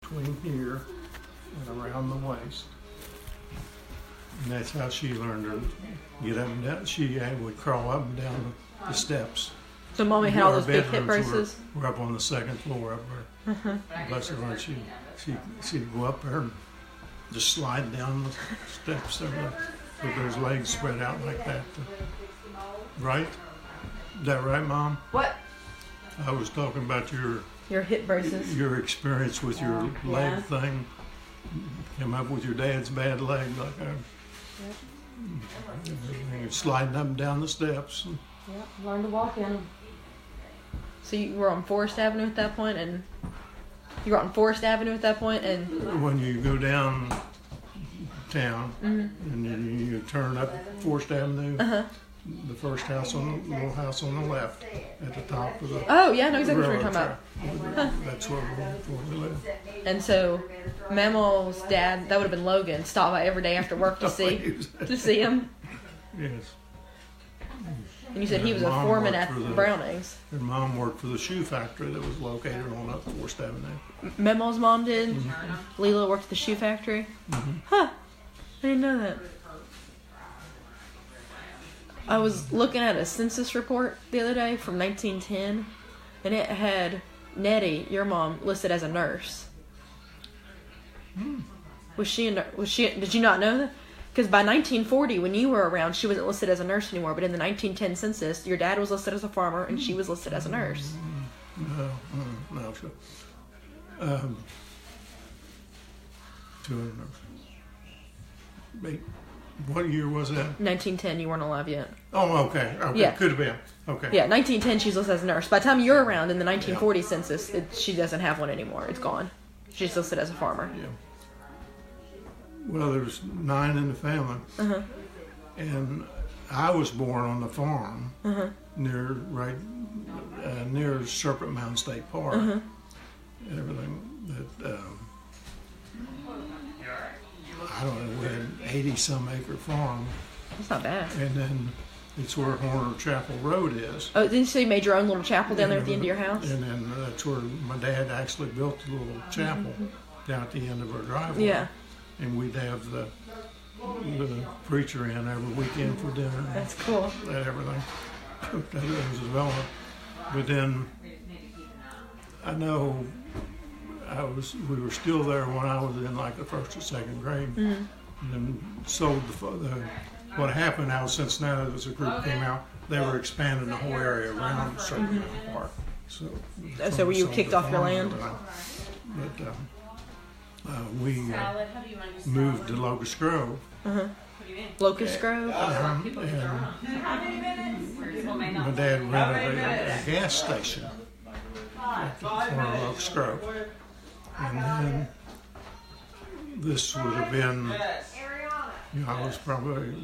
between here and around the waist. And that's how she learned to get up and down. She would crawl up and down the steps. So Mommy had all those big hip bedrooms braces? Were up on the second floor up there. Bless her heart, she'd go up there and just slide down the steps there with those legs spread out like that. Right? Is that right, Mom? What? I was talking about your hip braces. Your experience with your leg thing. Came up with your dad's bad leg, like sliding up and down the steps. Yep, learned to walk in them. So you were on Forest Avenue at that point, and when you go down town and you turn up Forest Avenue, the first house little house on the left at the top of the oh yeah, I know exactly what you're talking about. That's where we live. And so Mama's dad, that would have been Logan, stopped by every day after work to see him. Yes. And you said he was a foreman at Browning's. Her mom worked for the shoe factory that was located on up Forest Avenue. Memo's mom did? Mm-hmm. Leela worked at the shoe factory? Mm-hmm. Huh. I didn't know that. I was looking at a census report the other day from 1910, and it had Nettie, your mom, listed as a nurse. Was she? Did you not know that? Because by 1940, when you were around, she wasn't listed as a nurse anymore. But in the 1910 census, your dad was listed as a farmer, and she was listed as a nurse. No, sure. What year was that? 1910. You weren't alive yet. Oh, okay. Yeah. Could have been. Okay. Yeah, 1910, she's listed as a nurse. By the time you're around in the 1940 census, she doesn't have one anymore. It's gone. She's listed as a farmer. Yeah. Well, there's 9 in the family, and I was born on the farm near Serpent Mound State Park, and everything. That I don't know, we had 80-some acre farm. That's not bad. And then it's where Horner Chapel Road is. Oh, didn't you say you made your own little chapel down there at the end of your house? And then that's where my dad actually built the little chapel down at the end of our driveway. Yeah. And we'd have the preacher in every weekend for dinner. That's cool. And everything. That was development. But then I know we were still there when I was in like the first or second grade. And then sold what happened out of Cincinnati as a group came out, they were expanding the whole area around Serpent Mound Park. So were you kicked off your land? But we moved to Locust Grove. Locust Grove? And my dad rented a gas station at the corner of Locust Grove. And then this would have been, I was probably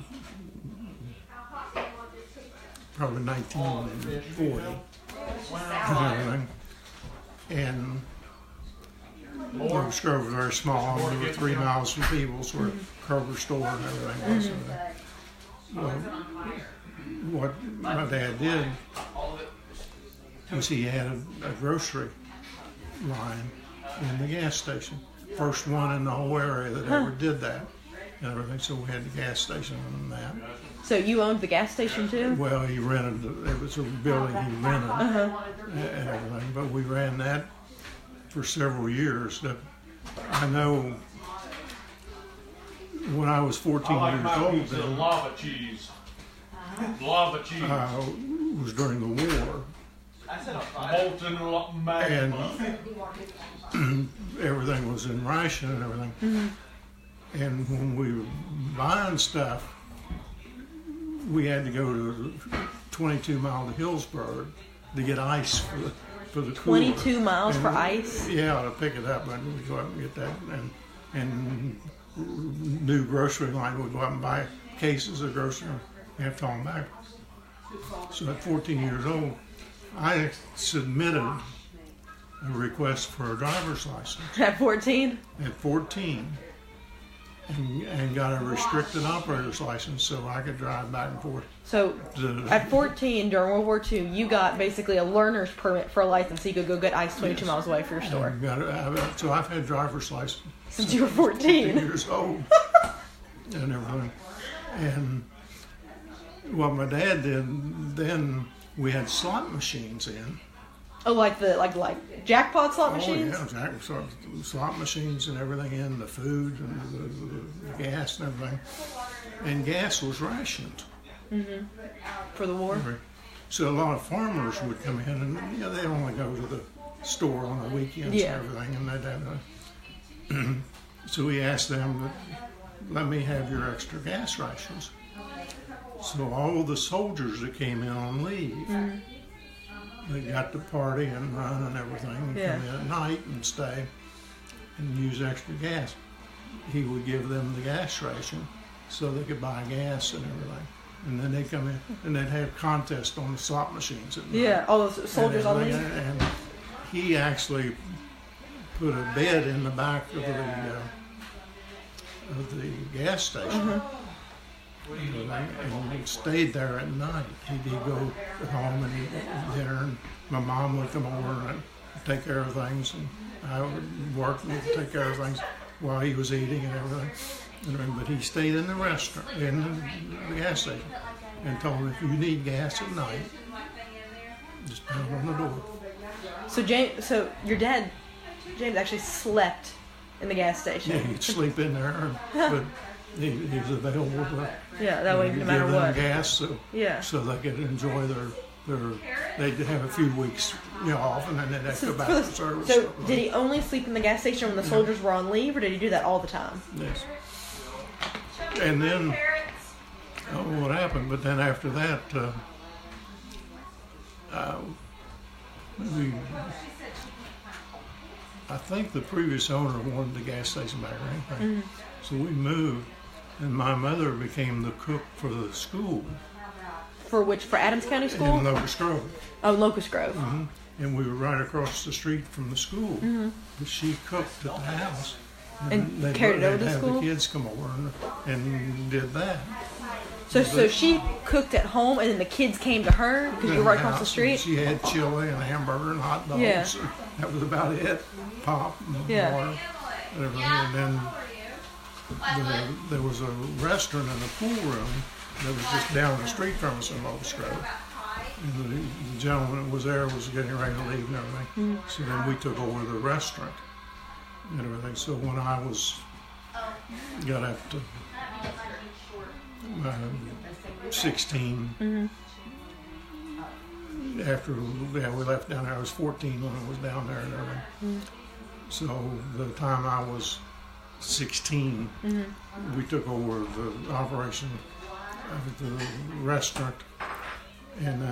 1940. And Locust Grove was very small. We were 3 miles from Peebles, where Kroger store and everything was. Well, what my dad did was he had a grocery line in the gas station. First one in the whole area that ever did that and everything. So we had the gas station and that. So you owned the gas station too? Well, he rented, it was a building he rented and everything. But we ran that for several years. I know when I was 14 years old, then, lava cheese. Lava cheese. Was during the war. Molten magma. And everything was in ration and everything. And when we were buying stuff, we had to go to 22 mile to Hillsburg to get ice for the cooler. 22 miles for ice? Yeah, to pick it up. And we'd go out and get that. And new grocery line, we'd go out and buy cases of grocery and have to haul them back. So at 14 years old, I submitted a request for a driver's license. At 14? At 14. and got a restricted operator's license so I could drive back and forth. So at 14 during World War II, you got basically a learner's permit for a license so you could go get ice 22 miles away from your store. So I've had driver's license Since you were 14 years old and everything. And what my dad did then, we had slot machines in. Oh, like jackpot slot machines? Oh yeah, slot machines and everything in, the food and the gas and everything. And gas was rationed. Mm-hmm. For the war? So a lot of farmers would come in and they'd only go to the store on the weekends and everything, and they'd have so we asked them to let me have your extra gas rations. So all the soldiers that came in on leave, they got to party and run and everything, and come in at night and stay and use extra gas. He would give them the gas ration so they could buy gas and everything. And then they'd come in and they'd have contests on the slot machines at night. Yeah, all those soldiers on leave. And he actually put a bed in the back of the gas station. And he stayed there at night. He'd go home and eat dinner, and my mom would come over and take care of things, and I would work and take care of things while he was eating and everything. But he stayed in the restaurant, in the gas station, and told him, if you need gas at night, just pound on the door. So your dad, James, actually slept in the gas station. Yeah, he'd sleep in there, but he was available to that way no matter give them what. gas, so they could enjoy their they'd have a few weeks off, and then they'd have to go back to service. So did he only sleep in the gas station when the soldiers were on leave, or did he do that all the time? Yes. And then I don't know what happened, but then after that, I think the previous owner wanted the gas station back or anything. So we moved, and my mother became the cook for the school. For Adams County School? In Locust Grove. Oh, Locust Grove. And we were right across the street from the school. But she cooked at the house. And carried it over to the school? The kids come over and did that. So she cooked at home, and then the kids came to her because you were right across the street? She had chili and hamburger and hot dogs. Yeah. And that was about it. Pop and water and everything. And then there was a restaurant and a pool room that was just down the street from us in Locust Grove. And the gentleman that was there was getting ready to leave and everything. So then we took over the restaurant and everything. So when I got up to 16, after we left down there, I was 14 when I was down there and everything. So the time I was 16, we took over the operation of the restaurant and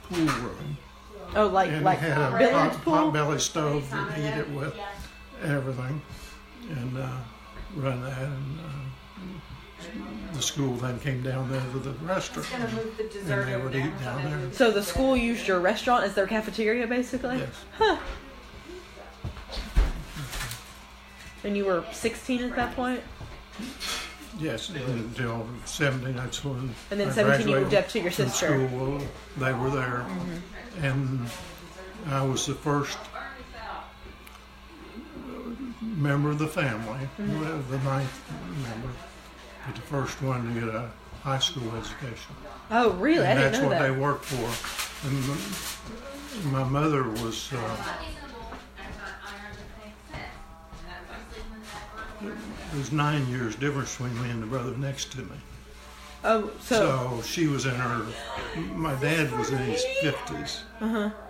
pool room. Oh, like had a billiards pool? pot belly stove to heat it with and everything, and run that. And the school then came down there to the restaurant, and they would eat down there. So the school used your restaurant as their cafeteria, basically? Yes. Huh. And you were 16 at that point? Yes, until 17. That's when. And then I 17 you moved graduated up to your from sister. School. They were there, and I was the first member of the family, the ninth member, but the first one to get a high school education. Oh, really? And I didn't know that's that. what they worked for. And my mother was. There's 9 years difference between me and the brother next to me. Oh, so she was in her. My dad was in his 50s.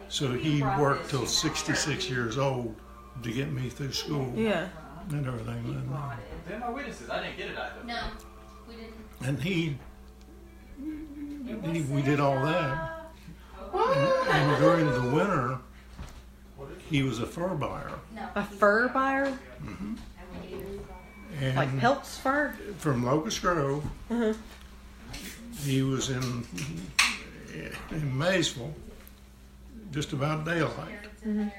So he worked till 66 years old to get me through school. Yeah. And everything. They're my witnesses. I didn't get it either. No, we didn't. And we did all that. And during the winter, he was a fur buyer. A fur buyer? And Like Pelt's fur? from Locust Grove. He was in Maysville, just about daylight. And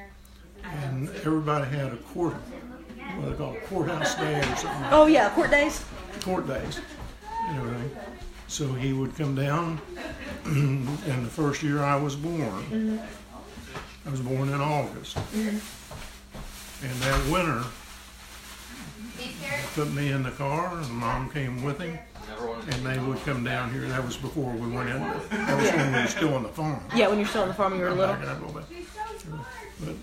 everybody had a what they call a courthouse day or something. Oh, yeah, court days. court days and everything. So he would come down, and the first year I was born, I was born in August. And that winter, put me in the car, and Mom came with him, and they would come down here. That was before we went in. That was when we were still on the farm. Yeah, when you're still on the farm, you were little. Back up a little bit. But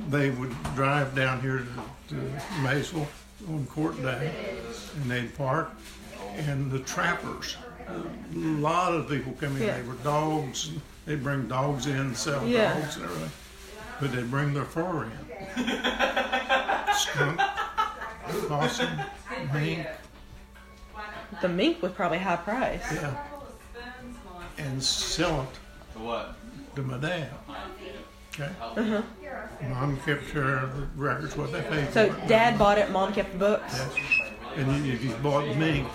they would drive down here to Maysville on court day, and they'd park, and the trappers, a lot of people come in. They were dogs. They'd bring dogs in and sell dogs and everything, but they'd bring their fur in. Skunk, possum, mink. The mink was probably high price. Yeah. And sell it To what? to my dad. Okay. Mom kept care of the records, what they paid So for it. Dad bought it, Mom kept the books. Yes. And if you bought mink,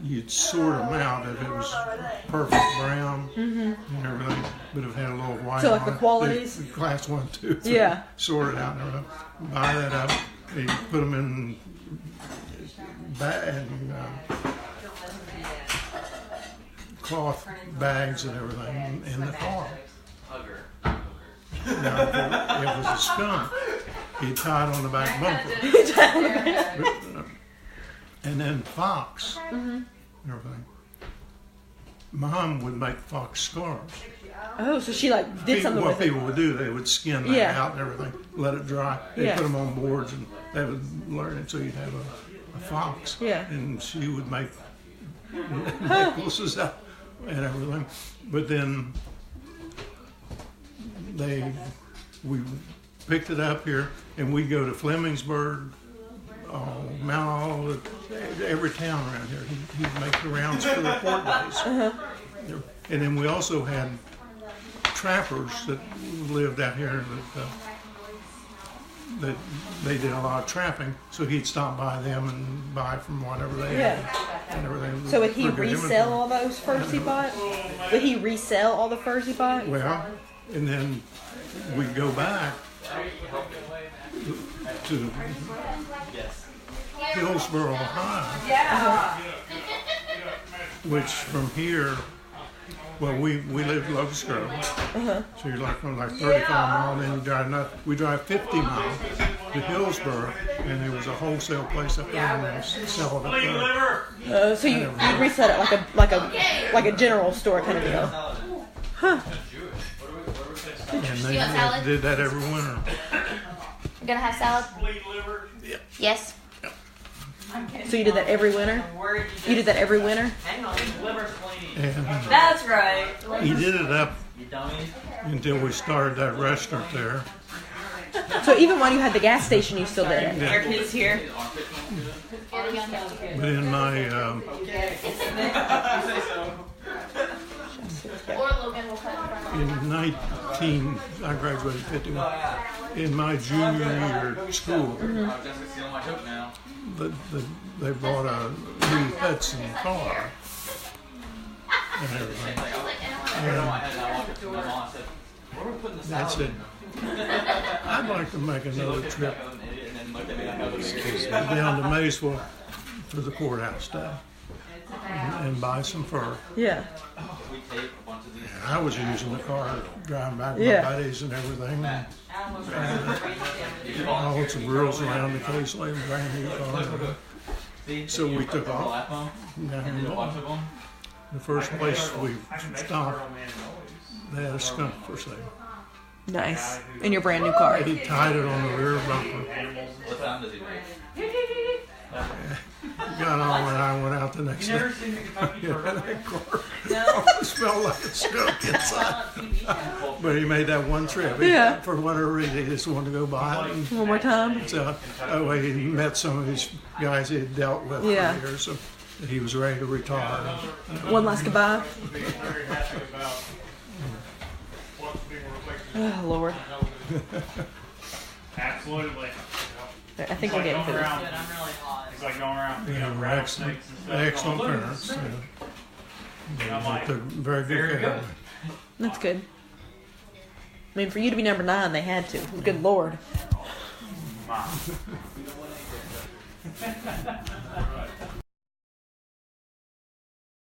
you'd sort them out if it was perfect brown and everything, but if it had a little white So, like, on the it, qualities? the class 1, 2, 3, Yeah. sort it out and everything. Buy that up, you put them in cloth bags and everything in the car. Now, if it was a skunk, he'd tie it on the back bumper. And then fox and everything. Mom would make fox scarves. Oh, so she like did something What with it. people would do, they would skin that out and everything, let it dry. They put them on boards, and they would learn it. So you'd have a fox, and she would make necklaces out and everything. But then we picked it up here, and we'd go to Flemingsburg, Mount Olive, every town around here. He'd make the rounds for the court days. And then we also had trappers that lived out here that they did a lot of trapping, so he'd stop by them and buy from whatever they had and everything. So would he resell all those furs he bought? Would he resell all the furs he bought? Well, and then we'd go back to Hillsboro, Ohio, which from here, well, we lived in Locust Grove, so you're like 35 miles, and then you drive we drive 50 miles to Hillsboro, and there was a wholesale place up there, and they sell it up there. So you'd resell it like a general store kind of deal. Huh. And they did that every winter. You gonna have salad? Yeah. Yes. So you did that every winter? You did that every winter? And That's right. he did it up until we started that restaurant there. So even when you had the gas station, you still did it? Our kids here. But in my I graduated 51. In my junior year at school, they bought a new Hudson car and everything. And I said, I'd like to make another trip down to Maysville for the courthouse day and buy some fur. Yeah. And I was using the car, driving back with my buddies and everything. And all some girls around the case, like a brand new car. So we took off down the the first place we stopped, they had a skunk for sale. Nice. In your brand new car. He tied it on the rear bumper. What time does he make? Got on and I went out the next day. That car almost smelled like a skunk inside. But he made that one trip. For whatever reason, he just wanted to go by it. One more time? So that way he met some of his guys he had dealt with for years. So he was ready to retire. One last goodbye. Oh, Lord. Absolutely. I think we're getting through this. It's like going around. Yeah, we're excellent parents. They took very good care of me. That's good. I mean, for you to be number 9, they had to. Good Lord.